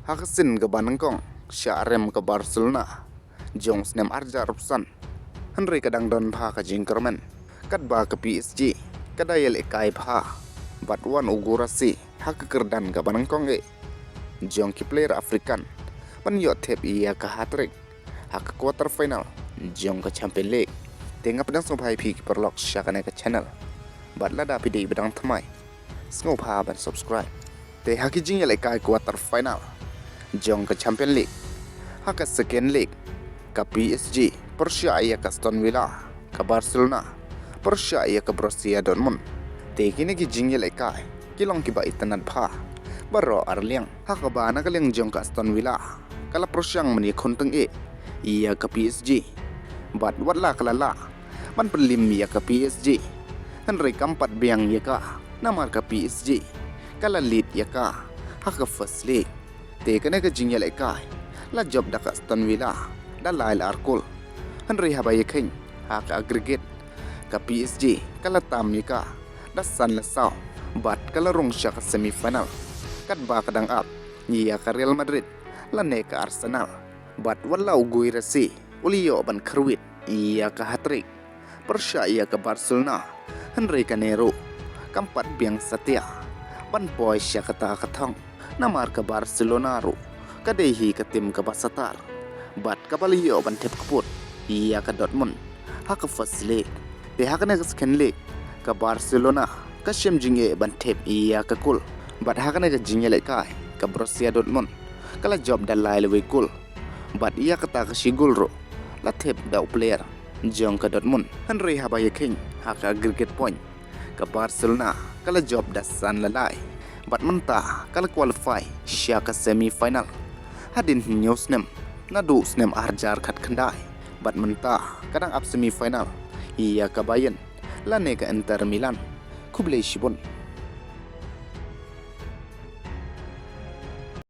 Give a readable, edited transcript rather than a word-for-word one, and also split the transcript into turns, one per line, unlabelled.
Hakasin ke Banangkong, syarem ke Barcelona, jong snem arja rupsan. Hynrei kadang don pha ke jing kermen, kat ba ke PSG, kadayel ekai pha, batwan ugurasi, hak kerdan ke Banangkong jong ki player Afrikan, pan yot tep iya ke hat-trick, hak quarter final, jong ke Champions League. Tengah pedang sopai pi perlok syakane ke channel. Bat lada pidi bedang thamai. Sngopha ban subscribe. Te haki jing yelai kai quarter final. Jong ke Champions League. Haka second league. Ke PSG, Persia iya ke Aston Villa, ke Barcelona, Persia iya ke Borussia Dortmund. Te kini ki jing yelai kai. Kilong ki ba itanad pha. Baro arliang. Haka ba na kaliang jong ke Aston Villa. Kala Persiang meni konteng iya ke PSG. Bat watla kalala man pelim ya ke PSG. Hynrei kampat biang ya ka namar ke PSG. Kala lead ya ka haka first league. Te kena ke jingya lai kai la job dak Aston Villa da lail arkul. Hynrei habai khin haka aggregate ke PSG kala tam ya ka da san la saw. Bat kala rung semifinal kat ba kadang up ya ke Real Madrid la ne ke Arsenal. Bat walau gui rasi Ulio ban kerwit iya ke hat-trick. Persia iya ke Barcelona. Hynrei ke Nero kampat biang setia. Ban boy sya kata katong namar ke Barcelona ru. Kadehi ke tim ke Basatar. Bat ke Balio ban tep keput iya ke Dortmund. Hak ke first league. Te hak ke second league ke Barcelona. Ke syem jinge ban tep iya ke kul. Bat hak ke jinge lek kai ke Borussia Dortmund. Kala job dan lai lewe kul. Bat iya kata ke sigul ru. La tep dau player jong ke Dortmund. Hynrei habai king hak aggregate point ke Barcelona kala job dasan lalai. Bat mentah kala qualify sya ke semifinal. Hadin news nem nadu snem arjar kat kendai. Bat mentah kadang up semifinal iya ke Bayern lane ke Inter Milan kublai shibun.